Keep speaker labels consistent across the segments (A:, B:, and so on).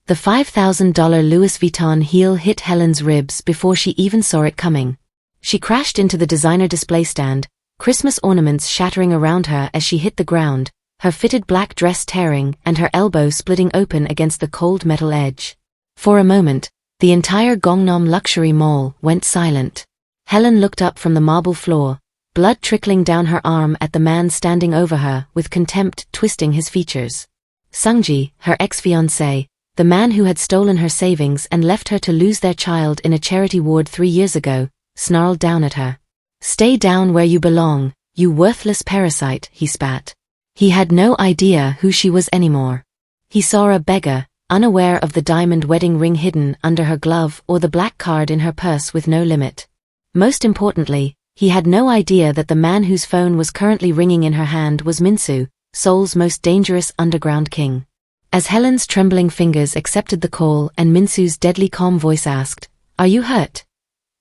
A: The $5,000 Louis Vuitton heel hit Helen's ribs before she even saw it coming. She crashed into the designer display stand, Christmas ornaments shattering around her as she hit the ground, her fitted black dress tearing and her elbow splitting open against the cold metal edge. For a moment, the entire Gangnam luxury mall went silent. Helen looked up from the marble floor, blood trickling down her arm at the man standing over her with contempt twisting his features. Sungji, her ex-fiancé, the man who had stolen her savings and left her to lose their child in a charity ward 3 years ago, snarled down at her. "Stay down where you belong, you worthless parasite," he spat. He had no idea who she was anymore. He saw a beggar, unaware of the diamond wedding ring hidden under her glove or the black card in her purse with no limit. Most importantly, he had no idea that the man whose phone was currently ringing in her hand was Minsu, Seoul's most dangerous underground king. As Helen's trembling fingers accepted the call and Minsu's deadly calm voice asked, "Are you hurt?"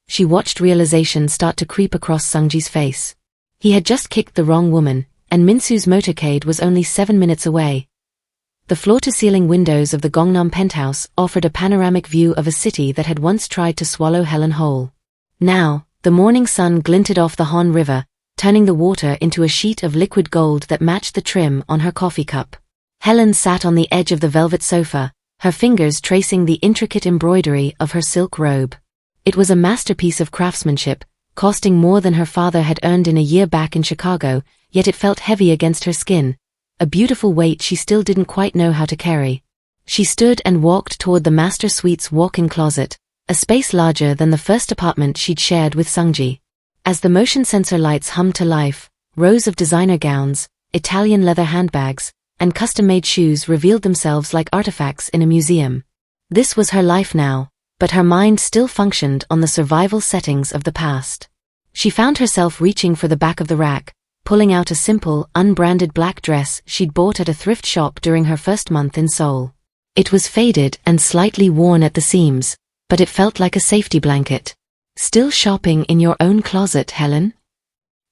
A: she watched realization start to creep across Sungji's face. He had just kicked the wrong woman, and Minsu's motorcade was only 7 minutes away. The floor-to-ceiling windows of the Gangnam penthouse offered a panoramic view of a city that had once tried to swallow Helen whole. Now, the morning sun glinted off the Han River, turning the water into a sheet of liquid gold that matched the trim on her coffee cup. Helen sat on the edge of the velvet sofa, her fingers tracing the intricate embroidery of her silk robe. It was a masterpiece of craftsmanship, costing more than her father had earned in a year back in Chicago, yet it felt heavy against her skin, a beautiful weight she still didn't quite know how to carry. She stood and walked toward the master suite's walk-in closet, a space larger than the first apartment she'd shared with Sungji. As the motion sensor lights hummed to life, rows of designer gowns, Italian leather handbags, and custom-made shoes revealed themselves like artifacts in a museum. This was her life now, but her mind still functioned on the survival settings of the past. She found herself reaching for the back of the rack, pulling out a simple, unbranded black dress she'd bought at a thrift shop during her first month in Seoul. It was faded and slightly worn at the seams, but it felt like a safety blanket. "Still shopping in your own closet, Helen?"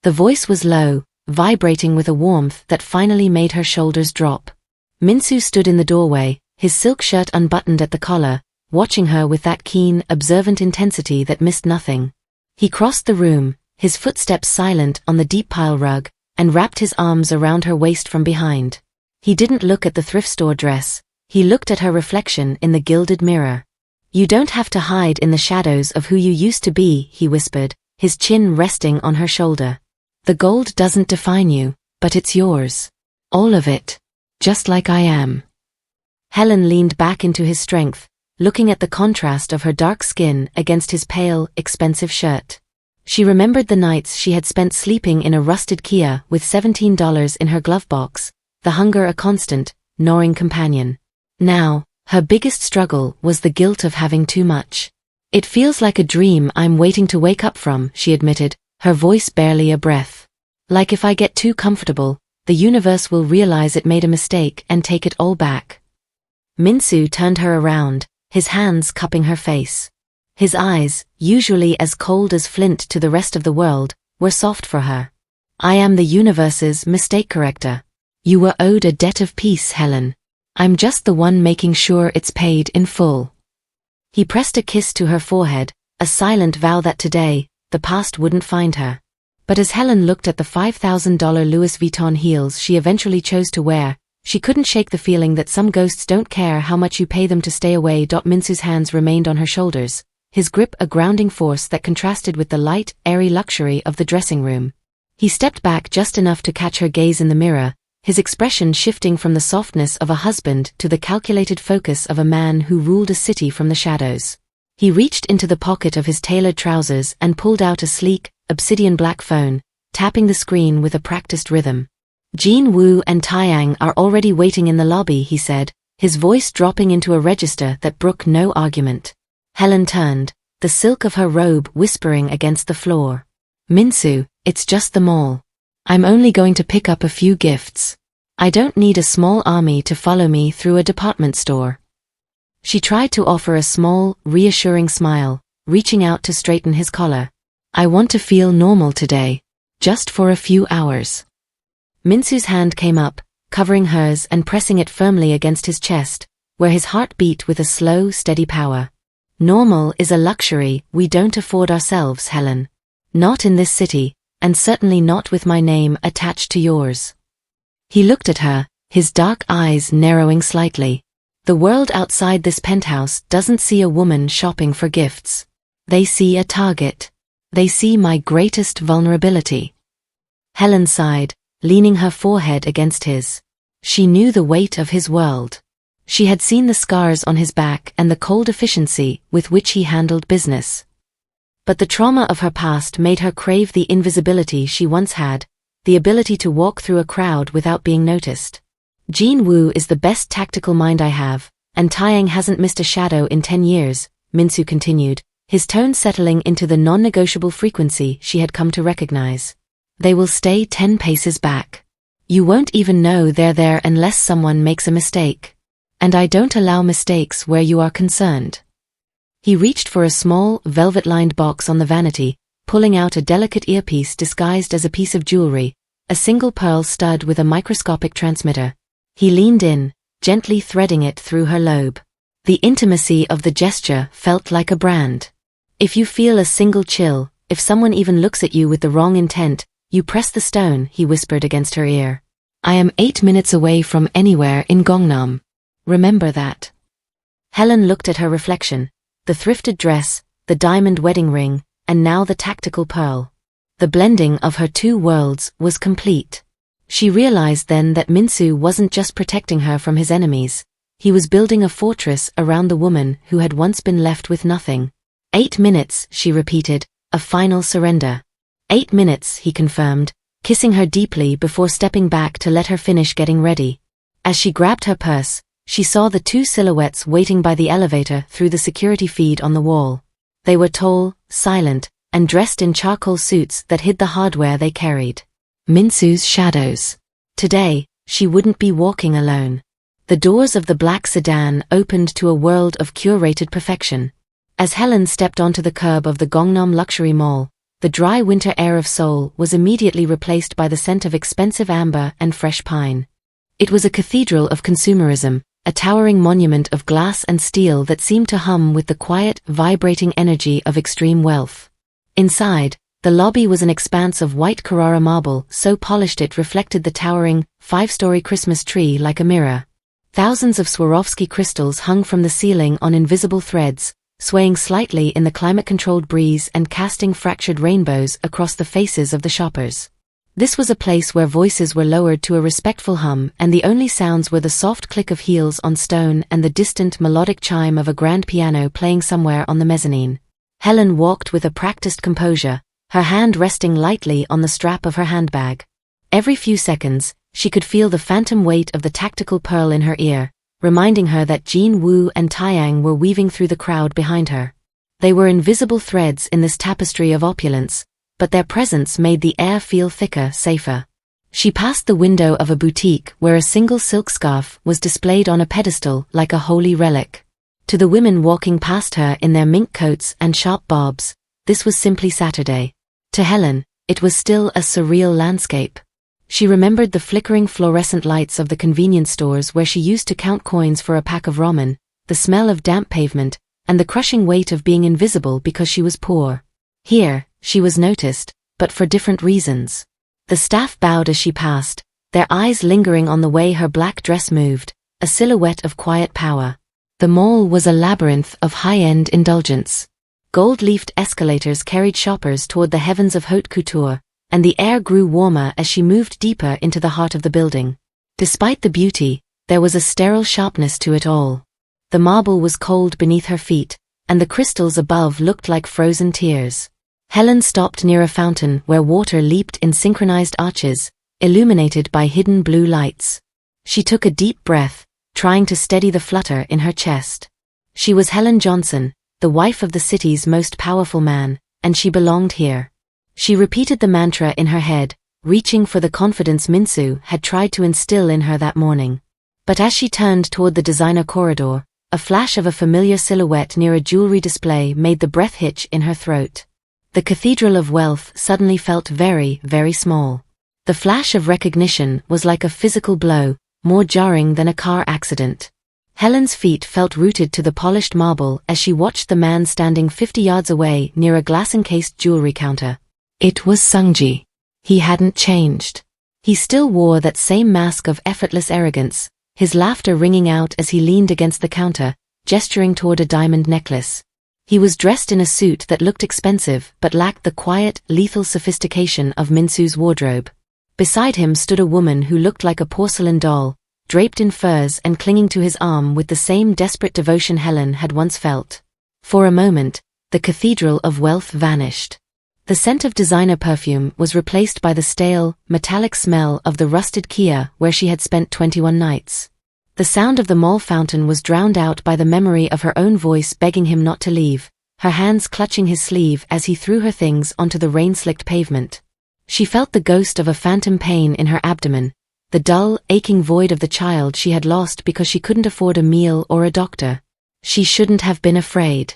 A: The voice was low, vibrating with a warmth that finally made her shoulders drop. Minsu stood in the doorway, his silk shirt unbuttoned at the collar, watching her with that keen, observant intensity that missed nothing. He crossed the room, his footsteps silent on the deep pile rug, and wrapped his arms around her waist from behind. He didn't look at the thrift store dress, he looked at her reflection in the gilded mirror. "You don't have to hide in the shadows of who you used to be," he whispered, his chin resting on her shoulder. "The gold doesn't define you, but it's yours. All of it. Just like I am." Helen leaned back into his strength, looking at the contrast of her dark skin against his pale, expensive shirt. She remembered the nights she had spent sleeping in a rusted Kia with $17 in her glove box, the hunger a constant, gnawing companion. Now, her biggest struggle was the guilt of having too much. "It feels like a dream I'm waiting to wake up from," she admitted, her voice barely a breath. "Like if I get too comfortable, the universe will realize it made a mistake and take it all back." Minsu turned her around, his hands cupping her face. His eyes, usually as cold as flint to the rest of the world, were soft for her. "I am the universe's mistake corrector. You were owed a debt of peace, Helen. I'm just the one making sure it's paid in full." He pressed a kiss to her forehead, a silent vow that today, the past wouldn't find her. But as Helen looked at the $5,000 Louis Vuitton heels she eventually chose to wear, she couldn't shake the feeling that some ghosts don't care how much you pay them to stay away. Minsu's hands remained on her shoulders, his grip a grounding force that contrasted with the light, airy luxury of the dressing room. He stepped back just enough to catch her gaze in the mirror, his expression shifting from the softness of a husband to the calculated focus of a man who ruled a city from the shadows. He reached into the pocket of his tailored trousers and pulled out a sleek, obsidian black phone, tapping the screen with a practiced rhythm. "Jean Wu and Taeyang are already waiting in the lobby," he said, his voice dropping into a register that brooked no argument. Helen turned, the silk of her robe whispering against the floor. "Minsu, it's just the mall. I'm only going to pick up a few gifts. I don't need a small army to follow me through a department store." She tried to offer a small, reassuring smile, reaching out to straighten his collar. "I want to feel normal today. Just for a few hours." Minsu's hand came up, covering hers and pressing it firmly against his chest, where his heart beat with a slow, steady power. Normal is a luxury we don't afford ourselves, Helen. Not in this city, and certainly not with my name attached to yours. He looked at her, his dark eyes narrowing slightly. The world outside this penthouse doesn't see a woman shopping for gifts. They see a target. They see my greatest vulnerability. Helen sighed, leaning her forehead against his. She knew the weight of his world. She had seen the scars on his back and the cold efficiency with which he handled business. But the trauma of her past made her crave the invisibility she once had, the ability to walk through a crowd without being noticed. Jin Woo is the best tactical mind I have, and Taeyang hasn't missed a shadow in 10 years, Minsu continued, his tone settling into the non-negotiable frequency she had come to recognize. They will stay 10 paces back. You won't even know they're there unless someone makes a mistake. And I don't allow mistakes where you are concerned. He reached for a small, velvet-lined box on the vanity, pulling out a delicate earpiece disguised as a piece of jewelry, a single pearl stud with a microscopic transmitter. He leaned in, gently threading it through her lobe. The intimacy of the gesture felt like a brand. If you feel a single chill, if someone even looks at you with the wrong intent, you press the stone, he whispered against her ear. I am 8 minutes away from anywhere in Gangnam. Remember that. Helen looked at her reflection. The thrifted dress, the diamond wedding ring, and now the tactical pearl. The blending of her two worlds was complete. She realized then that Minsu wasn't just protecting her from his enemies. He was building a fortress around the woman who had once been left with nothing. 8 minutes, she repeated, a final surrender. 8 minutes, he confirmed, kissing her deeply before stepping back to let her finish getting ready. As she grabbed her purse, she saw the two silhouettes waiting by the elevator through the security feed on the wall. They were tall, silent, and dressed in charcoal suits that hid the hardware they carried. Minsu's shadows. Today, she wouldn't be walking alone. The doors of the black sedan opened to a world of curated perfection. As Helen stepped onto the curb of the Gangnam Luxury Mall, the dry winter air of Seoul was immediately replaced by the scent of expensive amber and fresh pine. It was a cathedral of consumerism, a towering monument of glass and steel that seemed to hum with the quiet, vibrating energy of extreme wealth. Inside, the lobby was an expanse of white Carrara marble so polished it reflected the towering, 5-story Christmas tree like a mirror. Thousands of Swarovski crystals hung from the ceiling on invisible threads, swaying slightly in the climate-controlled breeze and casting fractured rainbows across the faces of the shoppers. This was a place where voices were lowered to a respectful hum and the only sounds were the soft click of heels on stone and the distant melodic chime of a grand piano playing somewhere on the mezzanine. Helen walked with a practiced composure, her hand resting lightly on the strap of her handbag. Every few seconds, she could feel the phantom weight of the tactical pearl in her ear, reminding her that Jin Woo and Taeyang were weaving through the crowd behind her. They were invisible threads in this tapestry of opulence, but their presence made the air feel thicker, safer. She passed the window of a boutique where a single silk scarf was displayed on a pedestal like a holy relic. To the women walking past her in their mink coats and sharp bobs, this was simply Saturday. To Helen, it was still a surreal landscape. She remembered the flickering fluorescent lights of the convenience stores where she used to count coins for a pack of ramen, the smell of damp pavement, and the crushing weight of being invisible because she was poor. Here, she was noticed, but for different reasons. The staff bowed as she passed, their eyes lingering on the way her black dress moved, a silhouette of quiet power. The mall was a labyrinth of high-end indulgence. Gold-leafed escalators carried shoppers toward the heavens of haute couture, and the air grew warmer as she moved deeper into the heart of the building. Despite the beauty, there was a sterile sharpness to it all. The marble was cold beneath her feet, and the crystals above looked like frozen tears. Helen stopped near a fountain where water leaped in synchronized arches, illuminated by hidden blue lights. She took a deep breath, trying to steady the flutter in her chest. She was Helen Johnson, the wife of the city's most powerful man, and she belonged here. She repeated the mantra in her head, reaching for the confidence Minsu had tried to instill in her that morning. But as she turned toward the designer corridor, a flash of a familiar silhouette near a jewelry display made the breath hitch in her throat. The cathedral of wealth suddenly felt very, very small. The flash of recognition was like a physical blow, more jarring than a car accident. Helen's feet felt rooted to the polished marble as she watched the man standing 50 yards away near a glass-encased jewelry counter. It was Sungji. He hadn't changed. He still wore that same mask of effortless arrogance, his laughter ringing out as he leaned against the counter, gesturing toward a diamond necklace. He was dressed in a suit that looked expensive but lacked the quiet, lethal sophistication of Minsu's wardrobe. Beside him stood a woman who looked like a porcelain doll, draped in furs and clinging to his arm with the same desperate devotion Helen had once felt. For a moment, the cathedral of wealth vanished. The scent of designer perfume was replaced by the stale, metallic smell of the rusted Kia where she had spent 21 nights. The sound of the mall fountain was drowned out by the memory of her own voice begging him not to leave, her hands clutching his sleeve as he threw her things onto the rain-slicked pavement. She felt the ghost of a phantom pain in her abdomen, the dull, aching void of the child she had lost because she couldn't afford a meal or a doctor. She shouldn't have been afraid.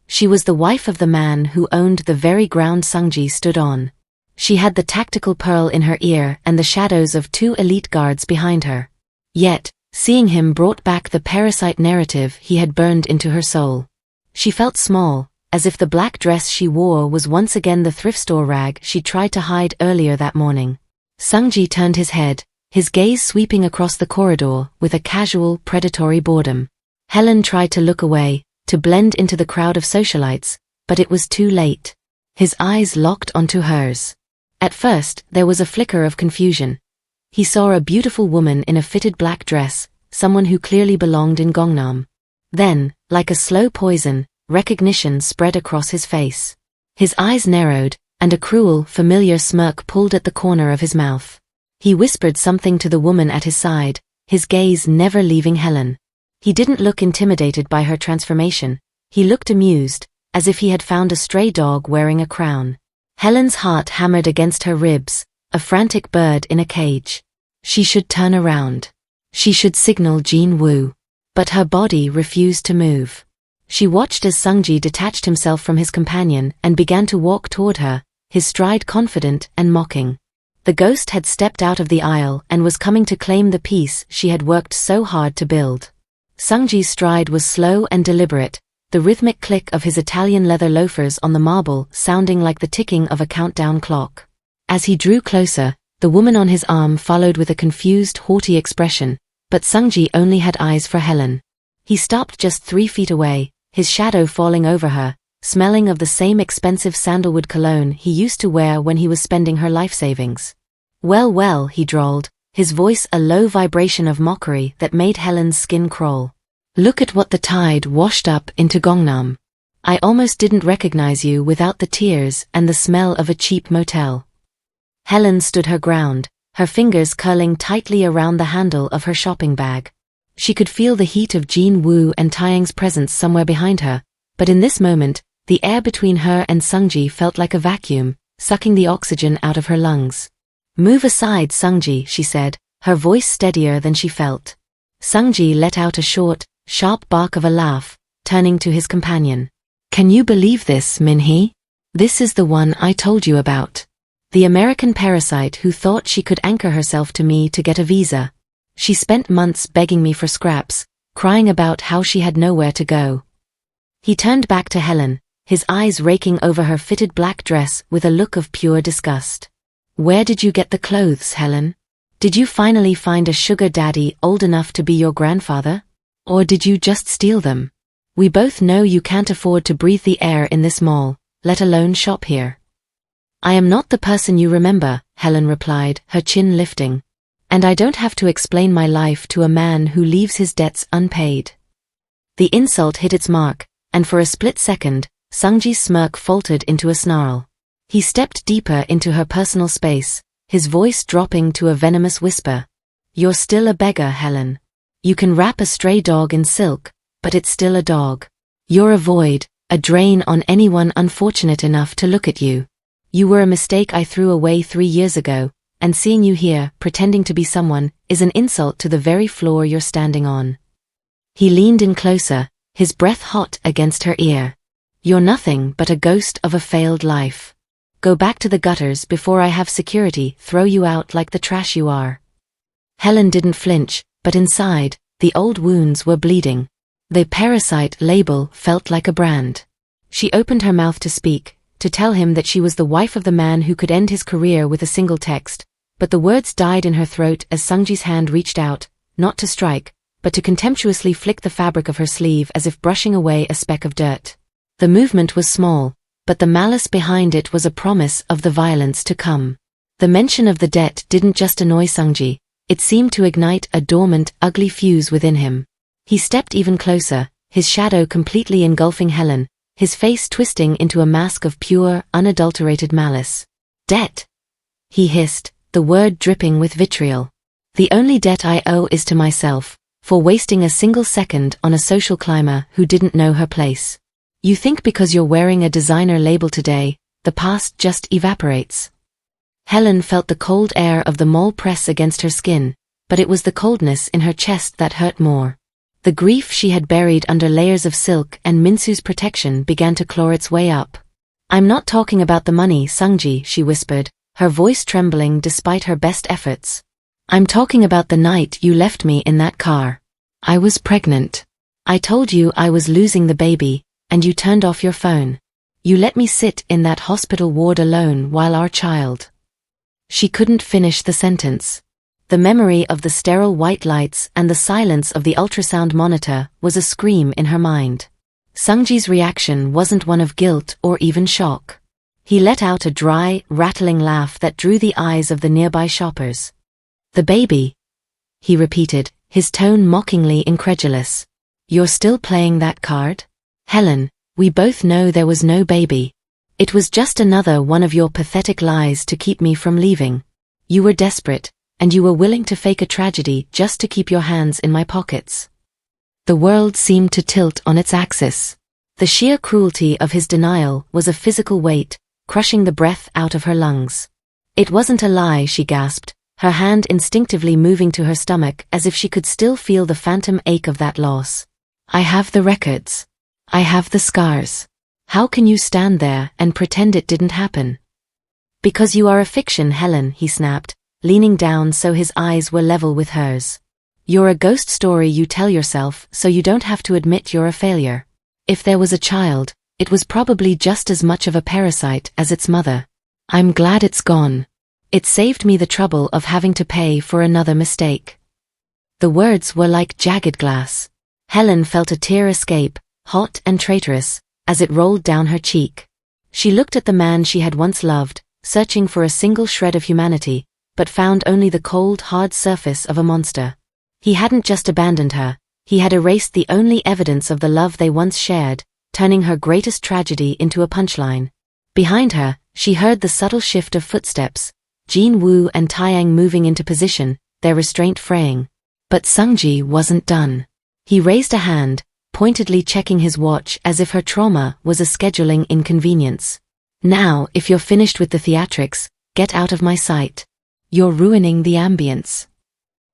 A: She was the wife of the man who owned the very ground Sungji stood on. She had the tactical pearl in her ear and the shadows of 2 elite guards behind her. Yet, seeing him brought back the parasite narrative he had burned into her soul. She felt small, as if the black dress she wore was once again the thrift store rag she tried to hide earlier that morning. Sungji turned his head, his gaze sweeping across the corridor with a casual, predatory boredom. Helen tried to look away, to blend into the crowd of socialites, but it was too late. His eyes locked onto hers. At first, there was a flicker of confusion. He saw a beautiful woman in a fitted black dress, someone who clearly belonged in Gangnam. Then, like a slow poison, recognition spread across his face. His eyes narrowed, and a cruel, familiar smirk pulled at the corner of his mouth. He whispered something to the woman at his side, his gaze never leaving Helen. He didn't look intimidated by her transformation. He looked amused, as if he had found a stray dog wearing a crown. Helen's heart hammered against her ribs, a frantic bird in a cage. She should turn around. She should signal Jin Woo. But her body refused to move. She watched as Sungji detached himself from his companion and began to walk toward her, his stride confident and mocking. The ghost had stepped out of the aisle and was coming to claim the peace she had worked so hard to build. Sungji's stride was slow and deliberate, the rhythmic click of his Italian leather loafers on the marble sounding like the ticking of a countdown clock. As he drew closer, the woman on his arm followed with a confused, haughty expression, but Sungji only had eyes for Helen. He stopped just 3 feet away, his shadow falling over her, smelling of the same expensive sandalwood cologne he used to wear when he was spending her life savings. Well, well, he drawled, his voice a low vibration of mockery that made Helen's skin crawl. Look at what the tide washed up into Gangnam. I almost didn't recognize you without the tears and the smell of a cheap motel. Helen stood her ground, her fingers curling tightly around the handle of her shopping bag. She could feel the heat of Jin Woo and Taeyang's presence somewhere behind her, but in this moment, the air between her and Sungji felt like a vacuum, sucking the oxygen out of her lungs. Move aside, Sungji, she said, her voice steadier than she felt. Sungji let out a short, sharp bark of a laugh, turning to his companion. Can you believe this, Minhee? This is the one I told you about. The American parasite who thought she could anchor herself to me to get a visa. She spent months begging me for scraps, crying about how she had nowhere to go. He turned back to Helen, his eyes raking over her fitted black dress with a look of pure disgust. Where did you get the clothes, Helen? Did you finally find a sugar daddy old enough to be your grandfather? Or did you just steal them? We both know you can't afford to breathe the air in this mall, let alone shop here. I am not the person you remember, Helen replied, her chin lifting. And I don't have to explain my life to a man who leaves his debts unpaid. The insult hit its mark, and for a split second, Sungji's smirk faltered into a snarl. He stepped deeper into her personal space, his voice dropping to a venomous whisper. You're still a beggar, Helen. You can wrap a stray dog in silk, but it's still a dog. You're a void, a drain on anyone unfortunate enough to look at you. You were a mistake I threw away 3 years ago, and seeing you here, pretending to be someone, is an insult to the very floor you're standing on. He leaned in closer, his breath hot against her ear. You're nothing but a ghost of a failed life. Go back to the gutters before I have security throw you out like the trash you are. Helen didn't flinch, but inside, The old wounds were bleeding. The parasite label felt like a brand. She opened her mouth to speak, to tell him that she was the wife of the man who could end his career with a single text, but the words died in her throat as Sungji's hand reached out, not to strike, but to contemptuously flick the fabric of her sleeve as if brushing away a speck of dirt. The movement was small, but the malice behind it was a promise of the violence to come. The mention of the debt didn't just annoy Sungji, it seemed to ignite a dormant, ugly fuse within him. He stepped even closer, his shadow completely engulfing Helen, his face twisting into a mask of pure, unadulterated malice. "Debt," he hissed, the word dripping with vitriol. "The only debt I owe is to myself, for wasting a single second on a social climber who didn't know her place. You think because you're wearing a designer label today, the past just evaporates." Helen felt the cold air of the mall press against her skin, but it was the coldness in her chest that hurt more. The grief she had buried under layers of silk and Minsu's protection began to claw its way up. "I'm not talking about the money, Sungji," she whispered, her voice trembling despite her best efforts. "I'm talking about the night you left me in that car. I was pregnant. I told you I was losing the baby, and you turned off your phone. You let me sit in that hospital ward alone while our child—" She couldn't finish the sentence. The memory of the sterile white lights and the silence of the ultrasound monitor was a scream in her mind. Sungji's reaction wasn't one of guilt or even shock. He let out a dry, rattling laugh that drew the eyes of the nearby shoppers. "The baby," he repeated, his tone mockingly incredulous. "You're still playing that card? Helen, we both know there was no baby. It was just another one of your pathetic lies to keep me from leaving. You were desperate, and you were willing to fake a tragedy just to keep your hands in my pockets." The world seemed to tilt on its axis. The sheer cruelty of his denial was a physical weight, crushing the breath out of her lungs. "It wasn't a lie," she gasped, her hand instinctively moving to her stomach as if she could still feel the phantom ache of that loss. "I have the records. I have the scars. How can you stand there and pretend it didn't happen?" "Because you are a fiction, Helen," he snapped, leaning down so his eyes were level with hers. "You're a ghost story you tell yourself so you don't have to admit you're a failure. If there was a child, it was probably just as much of a parasite as its mother. I'm glad it's gone. It saved me the trouble of having to pay for another mistake." The words were like jagged glass. Helen felt a tear escape, hot and traitorous, as it rolled down her cheek. She looked at the man she had once loved, searching for a single shred of humanity, but found only the cold, hard surface of a monster. He hadn't just abandoned her, he had erased the only evidence of the love they once shared, turning her greatest tragedy into a punchline. Behind her, she heard the subtle shift of footsteps, Jin Woo and Taeyang moving into position, their restraint fraying. But Sungji wasn't done. He raised a hand, pointedly checking his watch as if her trauma was a scheduling inconvenience. "Now, if you're finished with the theatrics, get out of my sight. You're ruining the ambience."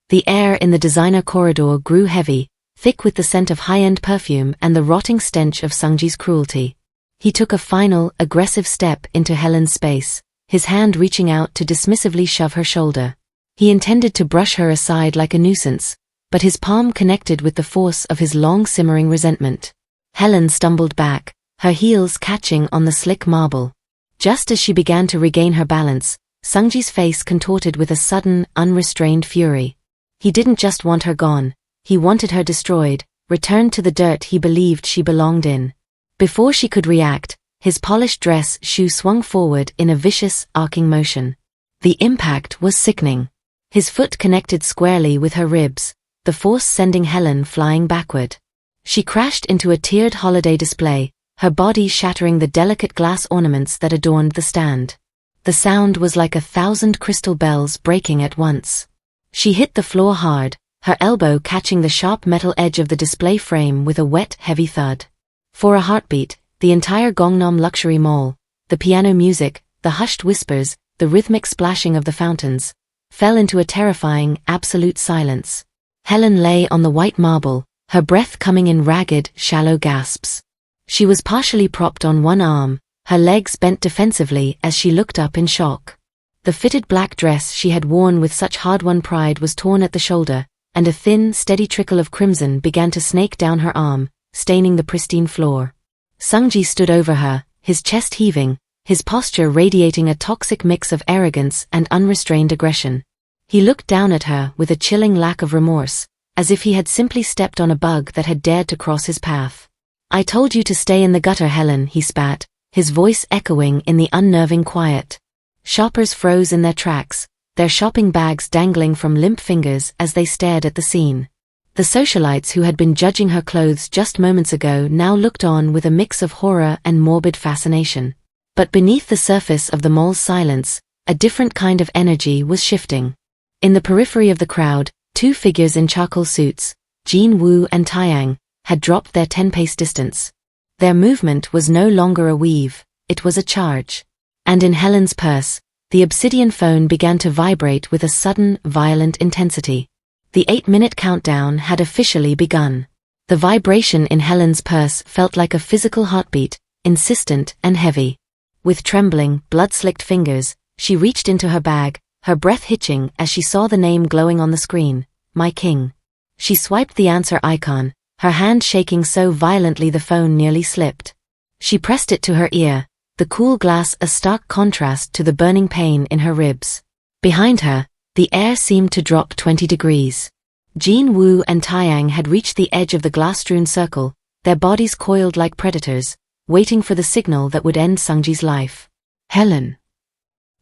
A: The air in the designer corridor grew heavy, thick with the scent of high-end perfume and the rotting stench of Sungji's cruelty. He took a final, aggressive step into Helen's space, his hand reaching out to dismissively shove her shoulder. He intended to brush her aside like a nuisance, but his palm connected with the force of his long-simmering resentment. Helen stumbled back, her heels catching on the slick marble. Just as she began to regain her balance, Sungji's face contorted with a sudden, unrestrained fury. He didn't just want her gone, he wanted her destroyed, returned to the dirt he believed she belonged in. Before she could react, his polished dress shoe swung forward in a vicious, arcing motion. The impact was sickening. His foot connected squarely with her ribs, the force sending Helen flying backward. She crashed into a tiered holiday display, her body shattering the delicate glass ornaments that adorned the stand. The sound was like 1,000 crystal bells breaking at once. She hit the floor hard, her elbow catching the sharp metal edge of the display frame with a wet, heavy thud. For a heartbeat, the entire Gangnam luxury mall, the piano music, the hushed whispers, the rhythmic splashing of the fountains, fell into a terrifying, absolute silence. Helen lay on the white marble, her breath coming in ragged, shallow gasps. She was partially propped on one arm, her legs bent defensively as she looked up in shock. The fitted black dress she had worn with such hard-won pride was torn at the shoulder, and a thin, steady trickle of crimson began to snake down her arm, staining the pristine floor. Sungji stood over her, his chest heaving, his posture radiating a toxic mix of arrogance and unrestrained aggression. He looked down at her with a chilling lack of remorse, as if he had simply stepped on a bug that had dared to cross his path. "I told you to stay in the gutter, Helen," he spat, his voice echoing in the unnerving quiet. Shoppers froze in their tracks, their shopping bags dangling from limp fingers as they stared at the scene. The socialites who had been judging her clothes just moments ago now looked on with a mix of horror and morbid fascination. But beneath the surface of the mall's silence, a different kind of energy was shifting. In the periphery of the crowd, two figures in charcoal suits, Jin Woo and Taeyang, had dropped their 10-pace distance. Their movement was no longer a weave, it was a charge. And in Helen's purse, the obsidian phone began to vibrate with a sudden, violent intensity. The 8-minute countdown had officially begun. The vibration in Helen's purse felt like a physical heartbeat, insistent and heavy. With trembling, blood-slicked fingers, she reached into her bag, her breath hitching as she saw the name glowing on the screen, "My King." She swiped the answer icon, her hand shaking so violently the phone nearly slipped. She pressed it to her ear, the cool glass a stark contrast to the burning pain in her ribs. Behind her, the air seemed to drop 20 degrees. Jin Woo and Taeyang had reached the edge of the glass-strewn circle, their bodies coiled like predators, waiting for the signal that would end Sungji's life. "Helen."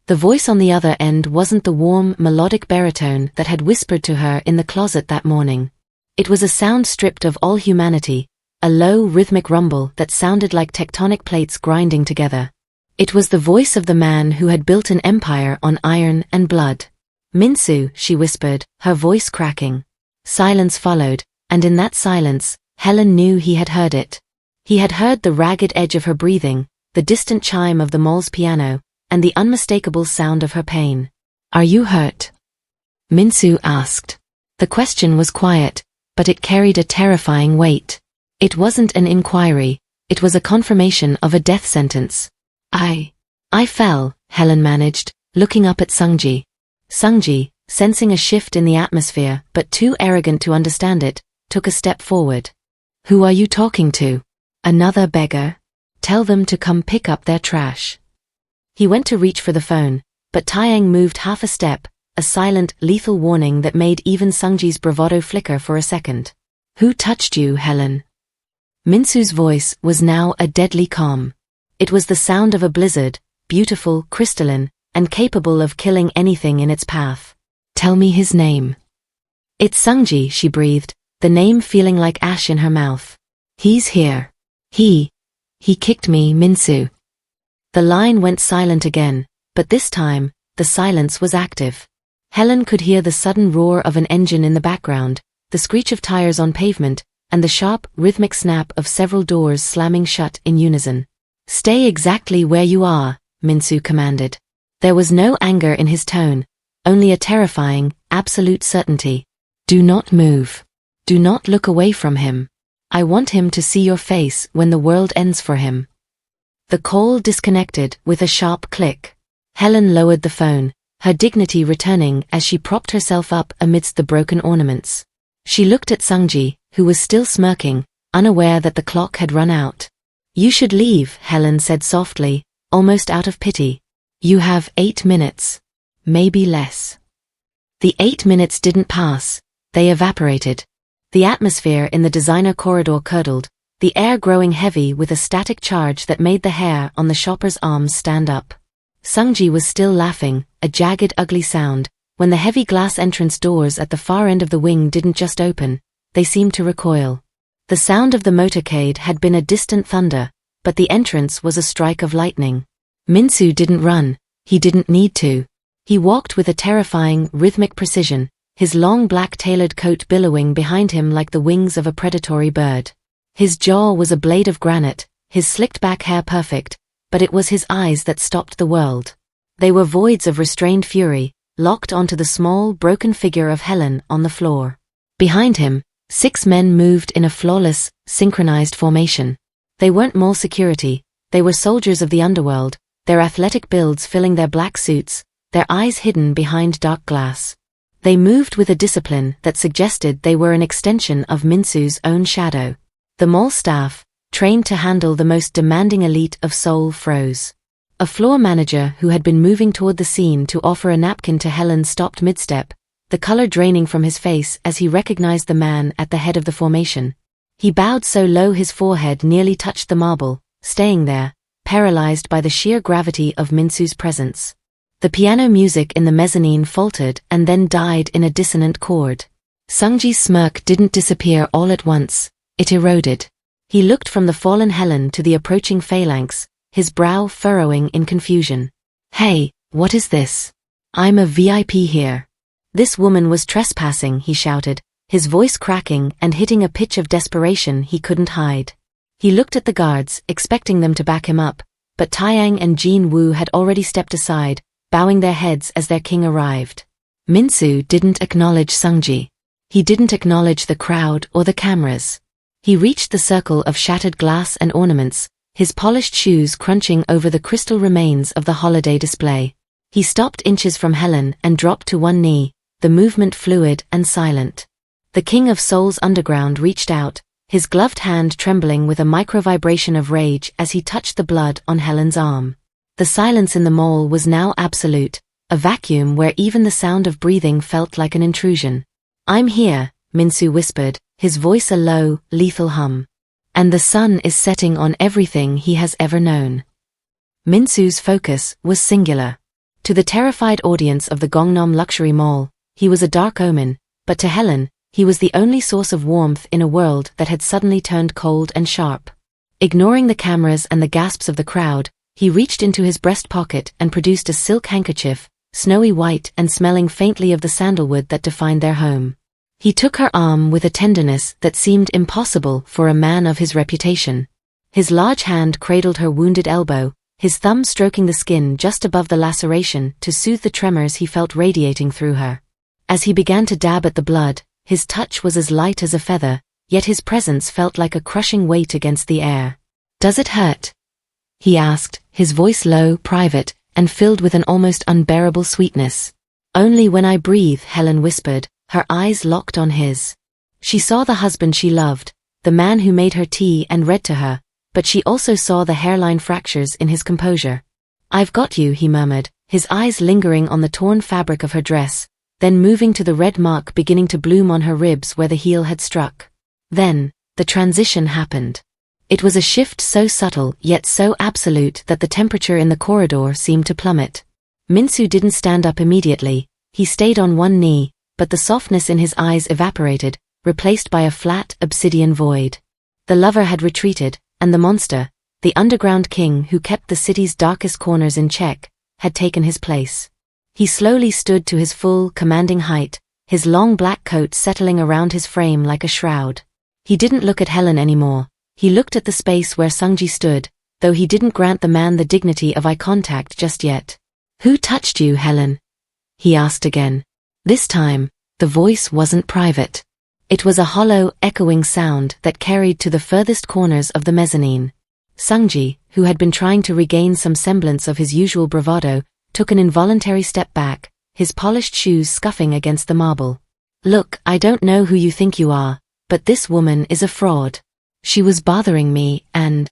A: The voice on the other end wasn't the warm, melodic baritone that had whispered to her in the closet that morning. It was a sound stripped of all humanity, a low, rhythmic rumble that sounded like tectonic plates grinding together. It was the voice of the man who had built an empire on iron and blood. "Minsu," she whispered, her voice cracking. Silence followed, and in that silence, Helen knew he had heard it. He had heard the ragged edge of her breathing, the distant chime of the mall's piano, and the unmistakable sound of her pain. "Are you hurt?" Minsu asked. The question was quiet, but it carried a terrifying weight. It wasn't an inquiry, it was a confirmation of a death sentence. I fell," Helen managed, looking up at Sungji. Sungji, sensing a shift in the atmosphere but too arrogant to understand it, took a step forward. "Who are you talking to? Another beggar? Tell them to come pick up their trash." He went to reach for the phone, but Taeyang moved half a step, a silent, lethal warning that made even Sungji's bravado flicker for a second. "Who touched you, Helen?" Minsu's voice was now a deadly calm. It was the sound of a blizzard, beautiful, crystalline, and capable of killing anything in its path. "Tell me his name." "It's Sungji," she breathed, the name feeling like ash in her mouth. "He's here. He kicked me, Minsu." The line went silent again, but this time, the silence was active. Helen could hear the sudden roar of an engine in the background, the screech of tires on pavement, and the sharp, rhythmic snap of several doors slamming shut in unison. "Stay exactly where you are," Minsu commanded. There was no anger in his tone, only a terrifying, absolute certainty. "Do not move. Do not look away from him. I want him to see your face when the world ends for him." The call disconnected with a sharp click. Helen lowered the phone, her dignity returning as she propped herself up amidst the broken ornaments. She looked at Sungji, who was still smirking, unaware that the clock had run out. "You should leave," Helen said softly, almost out of pity. "You have 8 minutes. Maybe less." The 8 minutes didn't pass, they evaporated. The atmosphere in the designer corridor curdled, the air growing heavy with a static charge that made the hair on the shopper's arms stand up. Sungji was still laughing, a jagged, ugly sound, when the heavy glass entrance doors at the far end of the wing didn't just open, they seemed to recoil. The sound of the motorcade had been a distant thunder, but the entrance was a strike of lightning. Minsu didn't run, he didn't need to. He walked with a terrifying, rhythmic precision, his long black tailored coat billowing behind him like the wings of a predatory bird. His jaw was a blade of granite, his slicked back hair perfect, but it was his eyes that stopped the world. They were voids of restrained fury, locked onto the small, broken figure of Helen on the floor. Behind him, 6 men moved in a flawless, synchronized formation. They weren't mall security, they were soldiers of the underworld, their athletic builds filling their black suits, their eyes hidden behind dark glass. They moved with a discipline that suggested they were an extension of Minsu's own shadow. The mall staff, trained to handle the most demanding elite of Seoul, froze. A floor manager who had been moving toward the scene to offer a napkin to Helen stopped mid-step, the color draining from his face as he recognized the man at the head of the formation. He bowed so low his forehead nearly touched the marble, staying there, paralyzed by the sheer gravity of Minsu's presence. The piano music in the mezzanine faltered and then died in a dissonant chord. Sungji's smirk didn't disappear all at once, it eroded. He looked from the fallen Helen to the approaching phalanx, his brow furrowing in confusion. "Hey, what is this? I'm a VIP here." "This woman was trespassing," he shouted, his voice cracking and hitting a pitch of desperation he couldn't hide. He looked at the guards, expecting them to back him up, but Taeyang and Jin Woo had already stepped aside, bowing their heads as their king arrived. Minsu didn't acknowledge Sungji. He didn't acknowledge the crowd or the cameras. He reached the circle of shattered glass and ornaments, his polished shoes crunching over the crystal remains of the holiday display. He stopped inches from Helen and dropped to one knee, the movement fluid and silent. The king of Seoul's underground reached out, his gloved hand trembling with a micro-vibration of rage as he touched the blood on Helen's arm. The silence in the mall was now absolute, a vacuum where even the sound of breathing felt like an intrusion. "I'm here," Minsu whispered, his voice a low, lethal hum. "And the sun is setting on everything he has ever known." Minsu's focus was singular. To the terrified audience of the Gangnam Luxury Mall, he was a dark omen, but to Helen, he was the only source of warmth in a world that had suddenly turned cold and sharp. Ignoring the cameras and the gasps of the crowd, he reached into his breast pocket and produced a silk handkerchief, snowy white and smelling faintly of the sandalwood that defined their home. He took her arm with a tenderness that seemed impossible for a man of his reputation. His large hand cradled her wounded elbow, his thumb stroking the skin just above the laceration to soothe the tremors he felt radiating through her. As he began to dab at the blood, his touch was as light as a feather, yet his presence felt like a crushing weight against the air. "Does it hurt?" he asked, his voice low, private, and filled with an almost unbearable sweetness. "Only when I breathe," Helen whispered, her eyes locked on his. She saw the husband she loved, the man who made her tea and read to her, but she also saw the hairline fractures in his composure. "I've got you," he murmured, his eyes lingering on the torn fabric of her dress, then moving to the red mark beginning to bloom on her ribs where the heel had struck. Then, the transition happened. It was a shift so subtle yet so absolute that the temperature in the corridor seemed to plummet. Minsu didn't stand up immediately, he stayed on one knee, but the softness in his eyes evaporated, replaced by a flat, obsidian void. The lover had retreated, and the monster, the underground king who kept the city's darkest corners in check, had taken his place. He slowly stood to his full, commanding height, his long black coat settling around his frame like a shroud. He didn't look at Helen anymore, he looked at the space where Sungji stood, though he didn't grant the man the dignity of eye contact just yet. "Who touched you, Helen?" he asked again. This time, the voice wasn't private. It was a hollow, echoing sound that carried to the furthest corners of the mezzanine. Sungji, who had been trying to regain some semblance of his usual bravado, took an involuntary step back, his polished shoes scuffing against the marble. "Look, I don't know who you think you are, but this woman is a fraud. She was bothering me and—"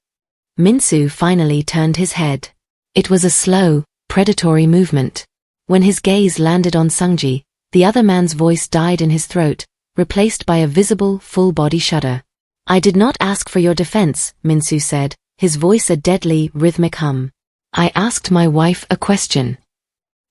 A: Minsu finally turned his head. It was a slow, predatory movement. When his gaze landed on Sungji, the other man's voice died in his throat, replaced by a visible, full-body shudder. "I did not ask for your defense," Minsu said, his voice a deadly, rhythmic hum. "I asked my wife a question."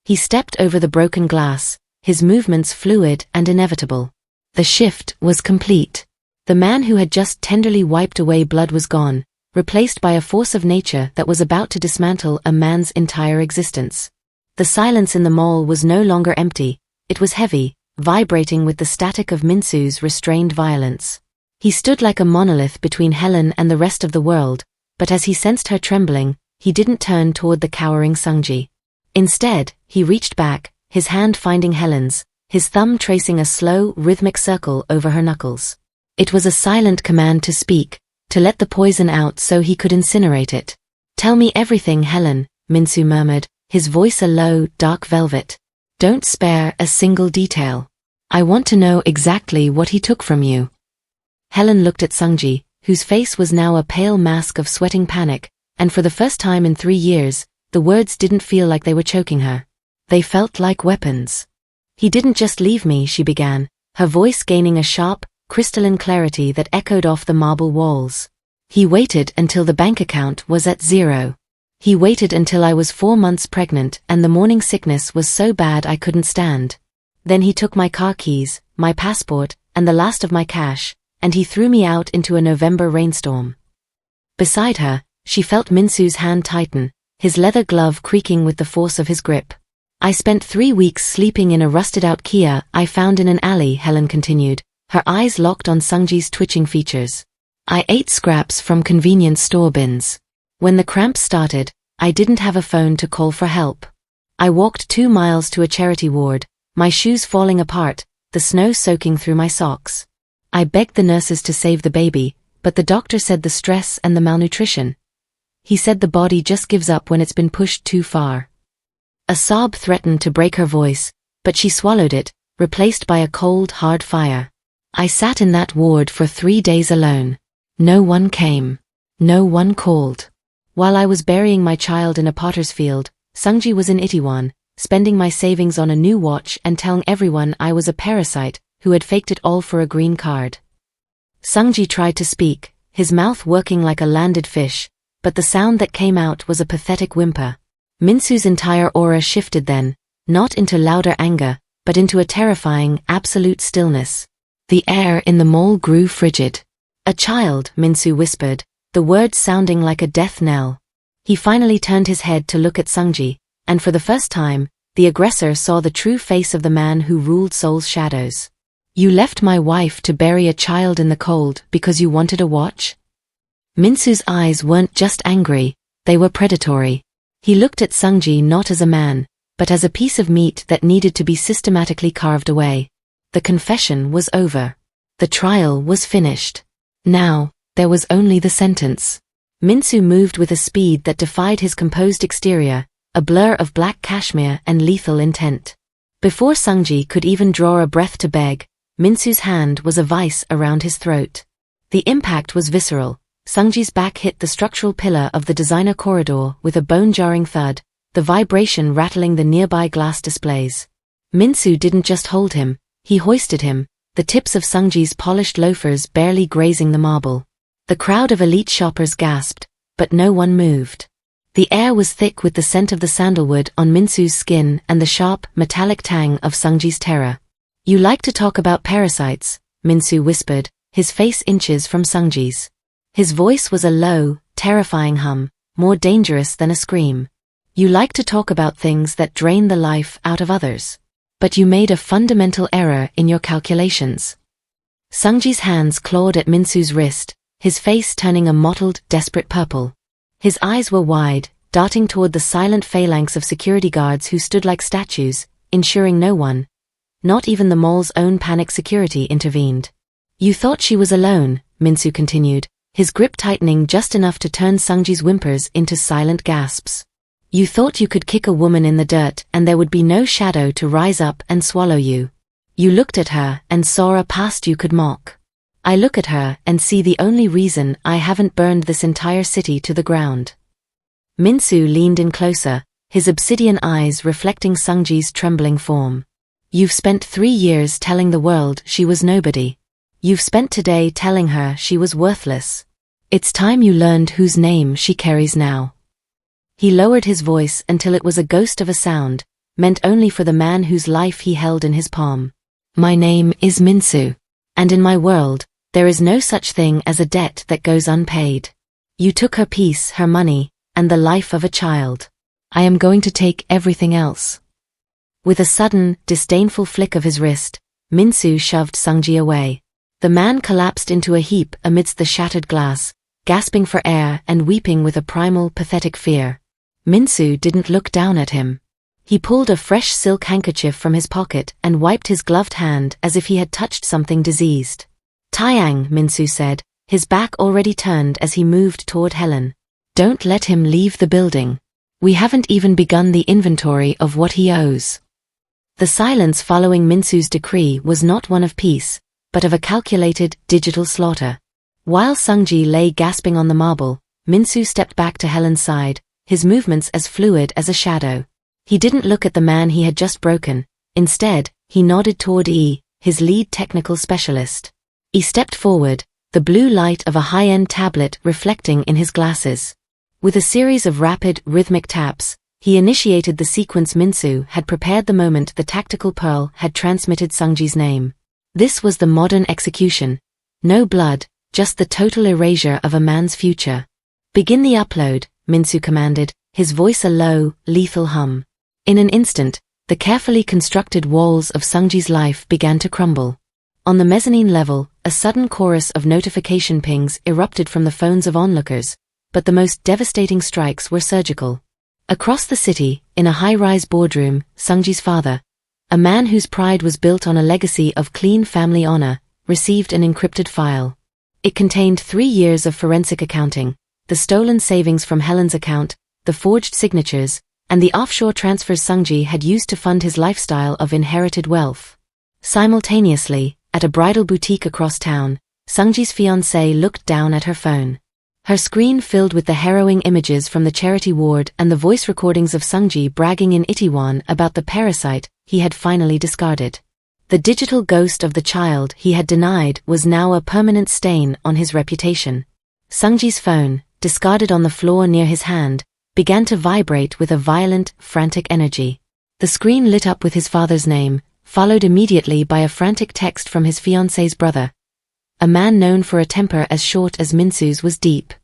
A: He stepped over the broken glass, his movements fluid and inevitable. The shift was complete. The man who had just tenderly wiped away blood was gone, replaced by a force of nature that was about to dismantle a man's entire existence. The silence in the mall was no longer empty, it was heavy, vibrating with the static of Minsu's restrained violence. He stood like a monolith between Helen and the rest of the world, but as he sensed her trembling, he didn't turn toward the cowering Sungji. Instead, he reached back, his hand finding Helen's, his thumb tracing a slow, rhythmic circle over her knuckles. It was a silent command to speak, to let the poison out so he could incinerate it. "Tell me everything, Helen," Minsu murmured, his voice a low, dark velvet. "Don't spare a single detail." I want to know exactly what he took from you. Helen looked at Sungji, whose face was now a pale mask of sweating panic, and for the first time in 3 years, the words didn't feel like they were choking her. They felt like weapons. He didn't just leave me, she began, her voice gaining a sharp, crystalline clarity that echoed off the marble walls. He waited until the bank account was at 0. He waited until I was 4 months pregnant and the morning sickness was so bad I couldn't stand. Then he took my car keys, my passport, and the last of my cash, and he threw me out into a November rainstorm. Beside her, she felt Minsu's hand tighten, his leather glove creaking with the force of his grip. I spent 3 weeks sleeping in a rusted-out Kia I found in an alley, Helen continued, her eyes locked on Sungji's twitching features. I ate scraps from convenience store bins. When the cramps started, I didn't have a phone to call for help. I walked 2 miles to a charity ward, my shoes falling apart, the snow soaking through my socks. I begged the nurses to save the baby, but the doctor said the stress and the malnutrition. He said the body just gives up when it's been pushed too far. A sob threatened to break her voice, but she swallowed it, replaced by a cold, hard fire. I sat in that ward for 3 days alone. No one came. No one called. While I was burying my child in a potter's field, Sungji was in Itaewon, spending my savings on a new watch and telling everyone I was a parasite who had faked it all for a green card. Sungji tried to speak, his mouth working like a landed fish, but the sound that came out was a pathetic whimper. Minsu's entire aura shifted then, not into louder anger, but into a terrifying, absolute stillness. The air in the mall grew frigid. A child, Minsu whispered, the words sounding like a death knell. He finally turned his head to look at Sungji, and for the first time, the aggressor saw the true face of the man who ruled Seoul's shadows. You left my wife to bury a child in the cold because you wanted a watch? Minsu's eyes weren't just angry, they were predatory. He looked at Sungji not as a man, but as a piece of meat that needed to be systematically carved away. The confession was over. The trial was finished. Now, there was only the sentence. Minsu moved with a speed that defied his composed exterior, a blur of black cashmere and lethal intent. Before Sungji could even draw a breath to beg, Minsu's hand was a vice around his throat. The impact was visceral. Sungji's back hit the structural pillar of the designer corridor with a bone-jarring thud, the vibration rattling the nearby glass displays. Minsu didn't just hold him, he hoisted him, the tips of Sungji's polished loafers barely grazing the marble. The crowd of elite shoppers gasped, but no one moved. The air was thick with the scent of the sandalwood on Minsu's skin and the sharp, metallic tang of Sungji's terror. You like to talk about parasites, Minsu whispered, his face inches from Sungji's. His voice was a low, terrifying hum, more dangerous than a scream. You like to talk about things that drain the life out of others. But you made a fundamental error in your calculations. Sungji's hands clawed at Minsu's wrist, his face turning a mottled, desperate purple. His eyes were wide, darting toward the silent phalanx of security guards who stood like statues, ensuring no one, not even the mall's own panic security, intervened. You thought she was alone, Minsu continued, his grip tightening just enough to turn Sungji's whimpers into silent gasps. You thought you could kick a woman in the dirt and there would be no shadow to rise up and swallow you. You looked at her and saw a past you could mock. I look at her and see the only reason I haven't burned this entire city to the ground. Minsu leaned in closer, his obsidian eyes reflecting Sungji's trembling form. You've spent 3 years telling the world she was nobody. You've spent today telling her she was worthless. It's time you learned whose name she carries now. He lowered his voice until it was a ghost of a sound, meant only for the man whose life he held in his palm. My name is Minsu. And in my world, there is no such thing as a debt that goes unpaid. You took her peace, her money, and the life of a child. I am going to take everything else. With a sudden, disdainful flick of his wrist, Minsu shoved Sungji away. The man collapsed into a heap amidst the shattered glass, gasping for air and weeping with a primal, pathetic fear. Minsu didn't look down at him. He pulled a fresh silk handkerchief from his pocket and wiped his gloved hand as if he had touched something diseased. Taeyang, Minsu said, his back already turned as he moved toward Helen. Don't let him leave the building. We haven't even begun the inventory of what he owes. The silence following Minsu's decree was not one of peace, but of a calculated, digital slaughter. While Sungji lay gasping on the marble, Minsu stepped back to Helen's side, his movements as fluid as a shadow. He didn't look at the man he had just broken. Instead, he nodded toward E, his lead technical specialist. He stepped forward, the blue light of a high-end tablet reflecting in his glasses. With a series of rapid, rhythmic taps, he initiated the sequence Minsu had prepared the moment the tactical pearl had transmitted Sungji's name. This was the modern execution. No blood, just the total erasure of a man's future. Begin the upload, Minsu commanded, his voice a low, lethal hum. In an instant, the carefully constructed walls of Sungji's life began to crumble. On the mezzanine level, a sudden chorus of notification pings erupted from the phones of onlookers, but the most devastating strikes were surgical. Across the city, in a high-rise boardroom, Sungji's father, a man whose pride was built on a legacy of clean family honor, received an encrypted file. It contained 3 years of forensic accounting, the stolen savings from Helen's account, the forged signatures, and the offshore transfers Sungji had used to fund his lifestyle of inherited wealth. Simultaneously, at a bridal boutique across town, Sungji's fiancé looked down at her phone. Her screen filled with the harrowing images from the charity ward and the voice recordings of Sungji bragging in Itaewon about the parasite he had finally discarded. The digital ghost of the child he had denied was now a permanent stain on his reputation. Sungji's phone, discarded on the floor near his hand, began to vibrate with a violent, frantic energy. The screen lit up with his father's name, followed immediately by a frantic text from his fiancé's brother. A man known for a temper as short as Minsu's was deep.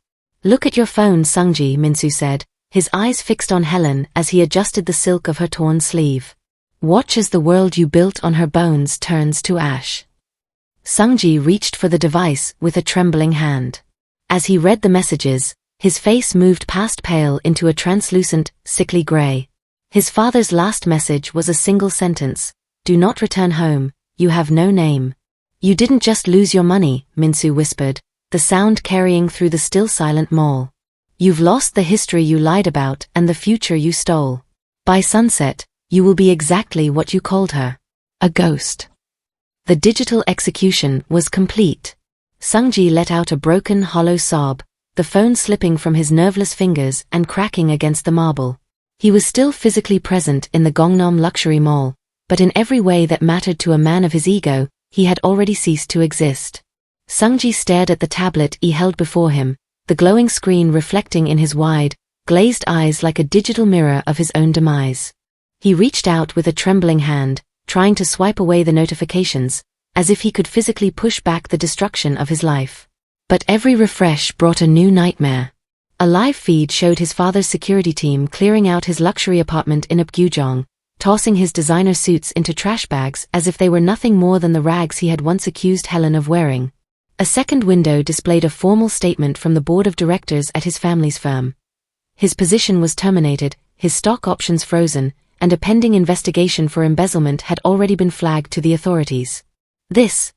A: "Look at your phone, Sungji," Minsu said, his eyes fixed on Helen as he adjusted the silk of her torn sleeve. "Watch as the world you built on her bones turns to ash." Sungji reached for the device with a trembling hand. As he read the messages, his face moved past pale into a translucent, sickly gray. His father's last message was a single sentence: "Do not return home, you have no name." "You didn't just lose your money," Minsu whispered, the sound carrying through the still silent mall. "You've lost the history you lied about and the future you stole. By sunset, you will be exactly what you called her. A ghost." The digital execution was complete. Sungji let out a broken, hollow sob, the phone slipping from his nerveless fingers and cracking against the marble. He was still physically present in the Gangnam luxury mall, but in every way that mattered to a man of his ego, he had already ceased to exist. Sungji stared at the tablet he held before him, the glowing screen reflecting in his wide, glazed eyes like a digital mirror of his own demise. He reached out with a trembling hand, trying to swipe away the notifications, as if he could physically push back the destruction of his life. But every refresh brought a new nightmare. A live feed showed his father's security team clearing out his luxury apartment in Apgujeong, tossing his designer suits into trash bags as if they were nothing more than the rags he had once accused Helen of wearing. A second window displayed a formal statement from the board of directors at his family's firm. His position was terminated, his stock options frozen, and a pending investigation for embezzlement had already been flagged to the authorities. This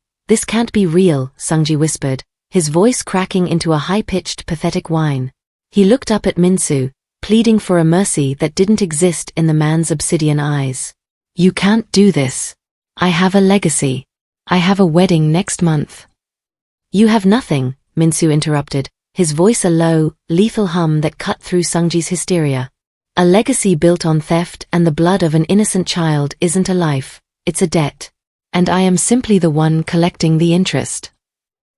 A: can't be real," Sungji whispered, his voice cracking into a high-pitched, pathetic whine. He looked up at Minsu, pleading for a mercy that didn't exist in the man's obsidian eyes. "You can't do this. I have a legacy. I have a wedding next month." "You have nothing," Minsu interrupted, his voice a low, lethal hum that cut through Sungji's hysteria. "A legacy built on theft and the blood of an innocent child isn't a life, it's a debt. And I am simply the one collecting the interest."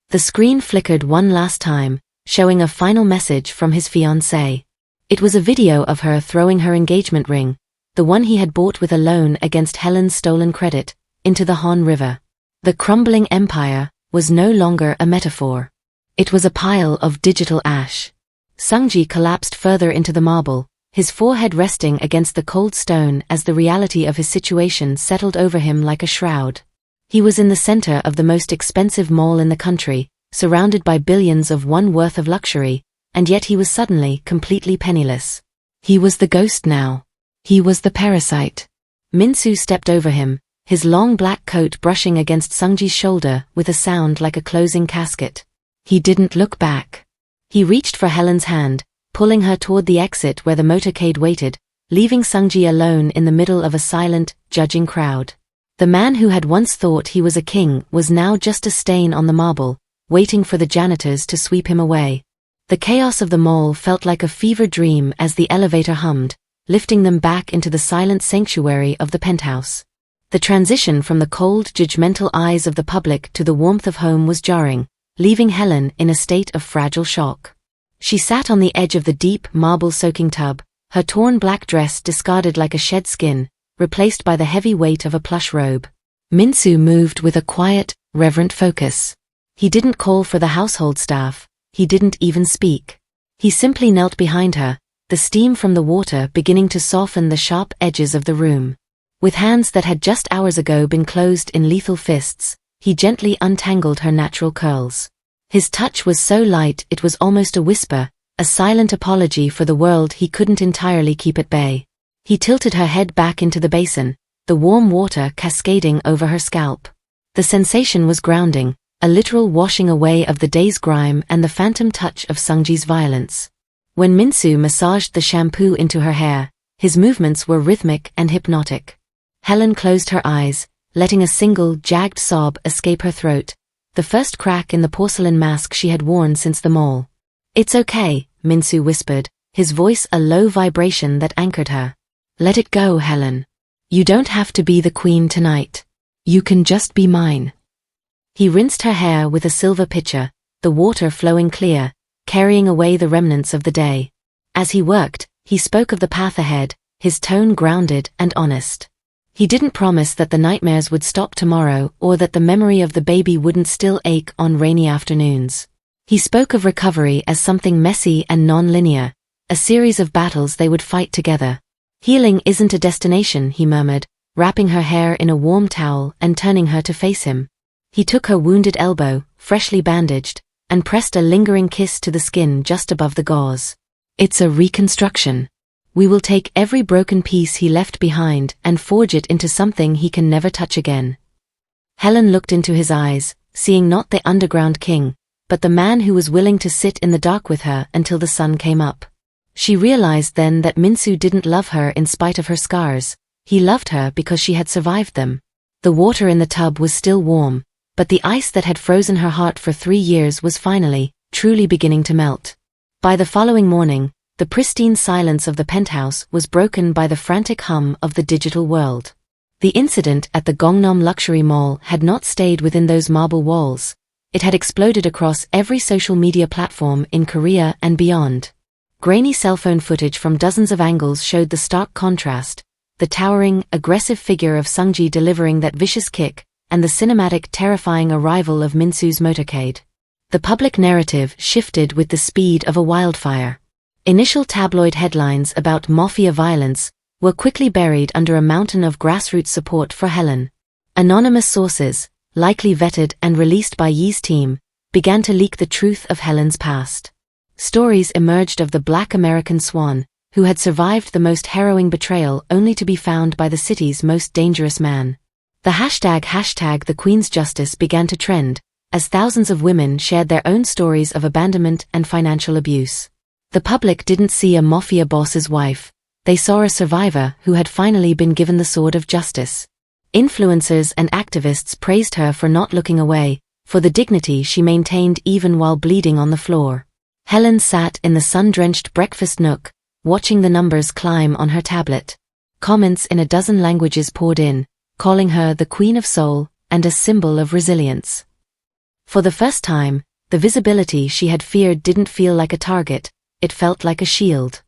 A: The screen flickered one last time, showing a final message from his fiancée. It was a video of her throwing her engagement ring, the one he had bought with a loan against Helen's stolen credit, into the Han River. The crumbling empire was no longer a metaphor. It was a pile of digital ash. Sungji collapsed further into the marble, his forehead resting against the cold stone as the reality of his situation settled over him like a shroud. He was in the center of the most expensive mall in the country, surrounded by billions of won worth of luxury, and yet he was suddenly completely penniless. He was the ghost now. He was the parasite. Minsu stepped over him, his long black coat brushing against Sungji's shoulder with a sound like a closing casket. He didn't look back. He reached for Helen's hand, pulling her toward the exit where the motorcade waited, leaving Sungji alone in the middle of a silent, judging crowd. The man who had once thought he was a king was now just a stain on the marble, waiting for the janitors to sweep him away. The chaos of the mall felt like a fever dream as the elevator hummed, lifting them back into the silent sanctuary of the penthouse. The transition from the cold, judgmental eyes of the public to the warmth of home was jarring, leaving Helen in a state of fragile shock. She sat on the edge of the deep, marble-soaking tub, her torn black dress discarded like a shed skin, replaced by the heavy weight of a plush robe. Minsu moved with a quiet, reverent focus. He didn't call for the household staff, he didn't even speak. He simply knelt behind her, the steam from the water beginning to soften the sharp edges of the room. With hands that had just hours ago been closed in lethal fists, he gently untangled her natural curls. His touch was so light it was almost a whisper, a silent apology for the world he couldn't entirely keep at bay. He tilted her head back into the basin, the warm water cascading over her scalp. The sensation was grounding, a literal washing away of the day's grime and the phantom touch of Sungji's violence. When Minsu massaged the shampoo into her hair, his movements were rhythmic and hypnotic. Helen closed her eyes, letting a single, jagged sob escape her throat, the first crack in the porcelain mask she had worn since the mall. "It's okay," Minsu whispered, his voice a low vibration that anchored her. "Let it go, Helen. You don't have to be the queen tonight. You can just be mine." He rinsed her hair with a silver pitcher, the water flowing clear, carrying away the remnants of the day. As he worked, he spoke of the path ahead, his tone grounded and honest. He didn't promise that the nightmares would stop tomorrow or that the memory of the baby wouldn't still ache on rainy afternoons. He spoke of recovery as something messy and non-linear, a series of battles they would fight together. "Healing isn't a destination," he murmured, wrapping her hair in a warm towel and turning her to face him. He took her wounded elbow, freshly bandaged, and pressed a lingering kiss to the skin just above the gauze. "It's a reconstruction. We will take every broken piece he left behind and forge it into something he can never touch again." Helen looked into his eyes, seeing not the underground king, but the man who was willing to sit in the dark with her until the sun came up. She realized then that Minsu didn't love her in spite of her scars, he loved her because she had survived them. The water in the tub was still warm, but the ice that had frozen her heart for 3 years was finally, truly beginning to melt. By the following morning, the pristine silence of the penthouse was broken by the frantic hum of the digital world. The incident at the Gangnam Luxury Mall had not stayed within those marble walls. It had exploded across every social media platform in Korea and beyond. Grainy cell phone footage from dozens of angles showed the stark contrast, the towering, aggressive figure of Sungji delivering that vicious kick, and the cinematic, terrifying arrival of Minsu's motorcade. The public narrative shifted with the speed of a wildfire. Initial tabloid headlines about Mafia violence were quickly buried under a mountain of grassroots support for Helen. Anonymous sources, likely vetted and released by Yi's team, began to leak the truth of Helen's past. Stories emerged of the Black American swan, who had survived the most harrowing betrayal only to be found by the city's most dangerous man. The hashtag the Queen's Justice began to trend, as thousands of women shared their own stories of abandonment and financial abuse. The public didn't see a mafia boss's wife, they saw a survivor who had finally been given the sword of justice. Influencers and activists praised her for not looking away, for the dignity she maintained even while bleeding on the floor. Helen sat in the sun-drenched breakfast nook, watching the numbers climb on her tablet. Comments in a dozen languages poured in, calling her the Queen of Soul and a symbol of resilience. For the first time, the visibility she had feared didn't feel like a target, it felt like a shield.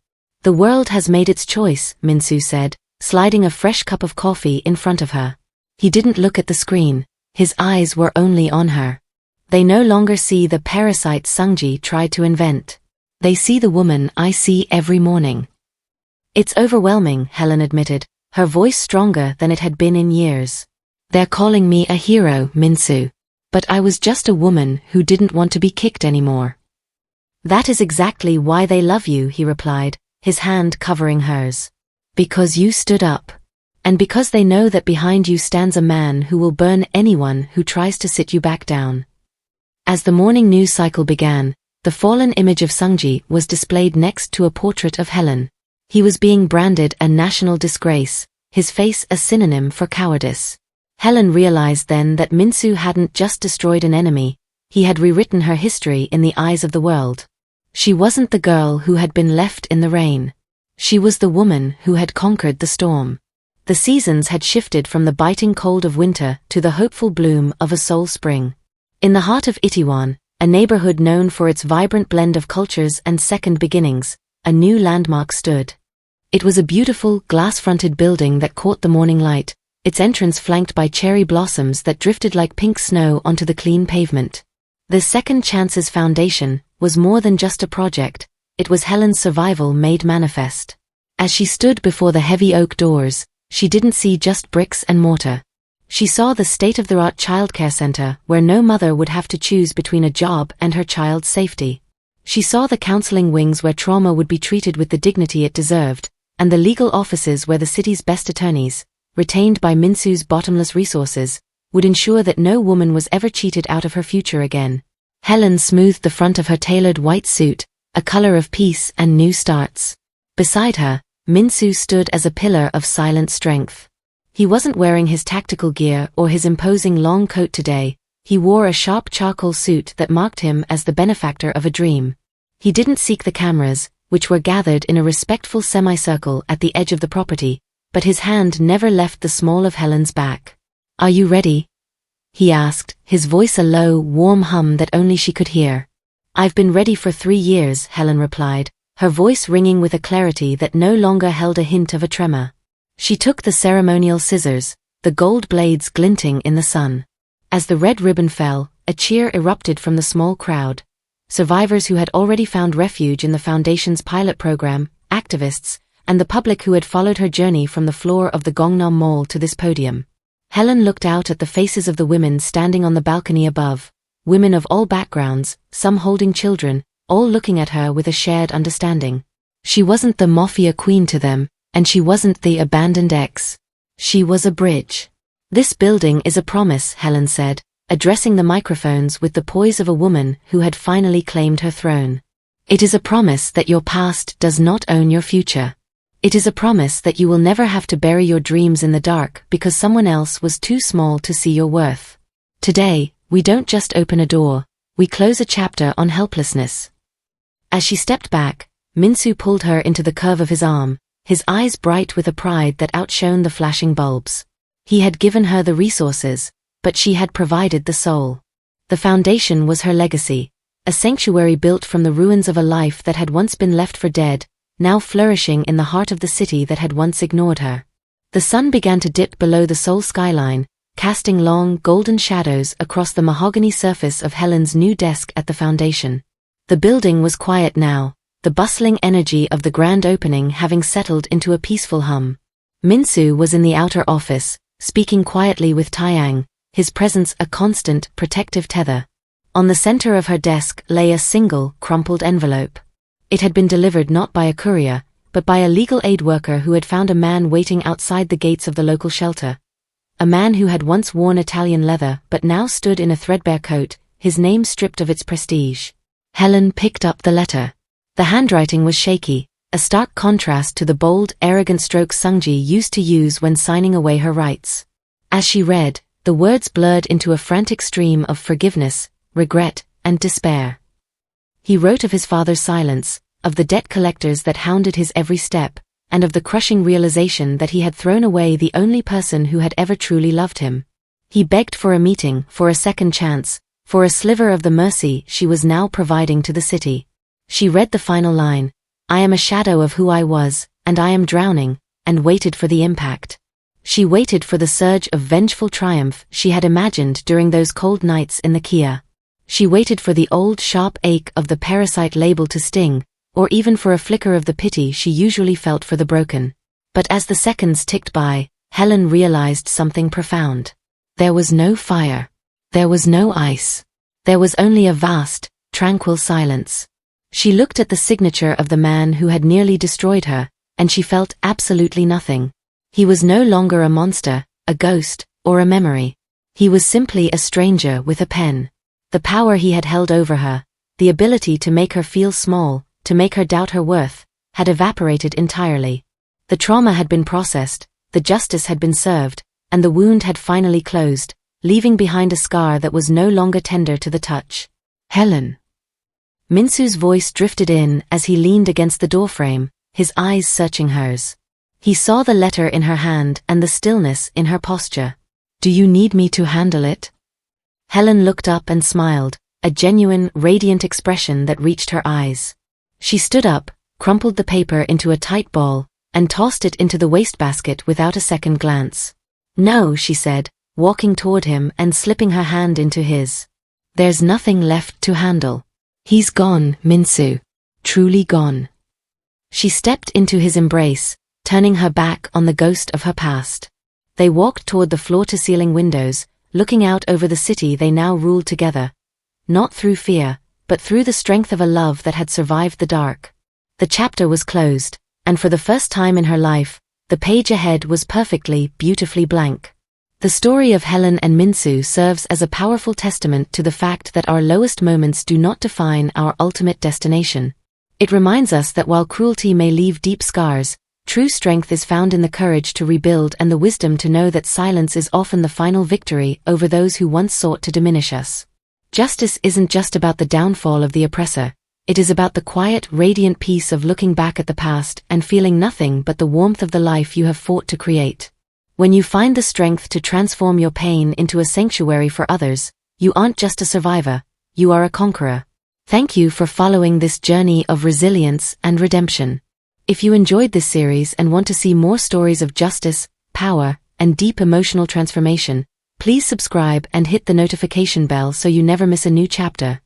A: "The world has made its choice," Minsu said, sliding a fresh cup of coffee in front of her. He didn't look at the screen, his eyes were only on her. "They no longer see the parasite Sungji tried to invent. They see the woman I see every morning." "It's overwhelming," Helen admitted, her voice stronger than it had been in years. "They're calling me a hero, Minsu. But I was just a woman who didn't want to be kicked anymore." "That is exactly why they love you," he replied, his hand covering hers. "Because you stood up. And because they know that behind you stands a man who will burn anyone who tries to sit you back down." As the morning news cycle began, the fallen image of Sungji was displayed next to a portrait of Helen. He was being branded a national disgrace, his face a synonym for cowardice. Helen realized then that Minsu hadn't just destroyed an enemy, he had rewritten her history in the eyes of the world. She wasn't the girl who had been left in the rain. She was the woman who had conquered the storm. The seasons had shifted from the biting cold of winter to the hopeful bloom of a soul spring. In the heart of Itiwan, a neighborhood known for its vibrant blend of cultures and second beginnings, a new landmark stood. It was a beautiful, glass-fronted building that caught the morning light, its entrance flanked by cherry blossoms that drifted like pink snow onto the clean pavement. The Second Chances Foundation was more than just a project, it was Helen's survival made manifest. As she stood before the heavy oak doors, she didn't see just bricks and mortar. She saw the state-of-the-art childcare center where no mother would have to choose between a job and her child's safety. She saw the counseling wings where trauma would be treated with the dignity it deserved, and the legal offices where the city's best attorneys, retained by Minsu's bottomless resources, would ensure that no woman was ever cheated out of her future again. Helen smoothed the front of her tailored white suit, a color of peace and new starts. Beside her, Minsu stood as a pillar of silent strength. He wasn't wearing his tactical gear or his imposing long coat today, he wore a sharp charcoal suit that marked him as the benefactor of a dream. He didn't seek the cameras, which were gathered in a respectful semicircle at the edge of the property, but his hand never left the small of Helen's back. "Are you ready?" he asked, his voice a low, warm hum that only she could hear. "I've been ready for 3 years," Helen replied, her voice ringing with a clarity that no longer held a hint of a tremor. She took the ceremonial scissors, the gold blades glinting in the sun. As the red ribbon fell, a cheer erupted from the small crowd. Survivors who had already found refuge in the Foundation's pilot program, activists, and the public who had followed her journey from the floor of the Gangnam Mall to this podium. Helen looked out at the faces of the women standing on the balcony above, women of all backgrounds, some holding children, all looking at her with a shared understanding. She wasn't the Mafia queen to them, and she wasn't the abandoned ex. She was a bridge. "This building is a promise," Helen said, addressing the microphones with the poise of a woman who had finally claimed her throne. "It is a promise that your past does not own your future. It is a promise that you will never have to bury your dreams in the dark because someone else was too small to see your worth. Today, we don't just open a door, we close a chapter on helplessness." As she stepped back, Minsu pulled her into the curve of his arm, his eyes bright with a pride that outshone the flashing bulbs. He had given her the resources, but she had provided the soul. The Foundation was her legacy, a sanctuary built from the ruins of a life that had once been left for dead, now flourishing in the heart of the city that had once ignored her. The sun began to dip below the Seoul skyline, casting long, golden shadows across the mahogany surface of Helen's new desk at the Foundation. The building was quiet now, the bustling energy of the grand opening having settled into a peaceful hum. Minsu was in the outer office, speaking quietly with Taeyang, his presence a constant, protective tether. On the center of her desk lay a single, crumpled envelope. It had been delivered not by a courier, but by a legal aid worker who had found a man waiting outside the gates of the local shelter. A man who had once worn Italian leather but now stood in a threadbare coat, his name stripped of its prestige. Helen picked up the letter. The handwriting was shaky, a stark contrast to the bold, arrogant strokes Sungji used to use when signing away her rights. As she read, the words blurred into a frantic stream of forgiveness, regret, and despair. He wrote of his father's silence, of the debt collectors that hounded his every step, and of the crushing realization that he had thrown away the only person who had ever truly loved him. He begged for a meeting, for a second chance, for a sliver of the mercy she was now providing to the city. She read the final line, "I am a shadow of who I was, and I am drowning," and waited for the impact. She waited for the surge of vengeful triumph she had imagined during those cold nights in the Kia. She waited for the old sharp ache of the parasite label to sting, or even for a flicker of the pity she usually felt for the broken. But as the seconds ticked by, Helen realized something profound. There was no fire. There was no ice. There was only a vast, tranquil silence. She looked at the signature of the man who had nearly destroyed her, and she felt absolutely nothing. He was no longer a monster, a ghost, or a memory. He was simply a stranger with a pen. The power he had held over her, the ability to make her feel small, to make her doubt her worth, had evaporated entirely. The trauma had been processed, the justice had been served, and the wound had finally closed, leaving behind a scar that was no longer tender to the touch. Helen. Minsu's voice drifted in as he leaned against the doorframe, his eyes searching hers. He saw the letter in her hand and the stillness in her posture. Do you need me to handle it? Helen looked up and smiled, a genuine, radiant expression that reached her eyes. She stood up, crumpled the paper into a tight ball, and tossed it into the wastebasket without a second glance. No, she said, walking toward him and slipping her hand into his. There's nothing left to handle. He's gone, Minsu. Truly gone. She stepped into his embrace, turning her back on the ghost of her past. They walked toward the floor-to-ceiling windows, looking out over the city they now ruled together. Not through fear, but through the strength of a love that had survived the dark. The chapter was closed, and for the first time in her life, the page ahead was perfectly, beautifully blank. The story of Helen and Minsu serves as a powerful testament to the fact that our lowest moments do not define our ultimate destination. It reminds us that while cruelty may leave deep scars, true strength is found in the courage to rebuild and the wisdom to know that silence is often the final victory over those who once sought to diminish us. Justice isn't just about the downfall of the oppressor, it is about the quiet, radiant peace of looking back at the past and feeling nothing but the warmth of the life you have fought to create. When you find the strength to transform your pain into a sanctuary for others, you aren't just a survivor, you are a conqueror. Thank you for following this journey of resilience and redemption. If you enjoyed this series and want to see more stories of justice, power, and deep emotional transformation, please subscribe and hit the notification bell so you never miss a new chapter.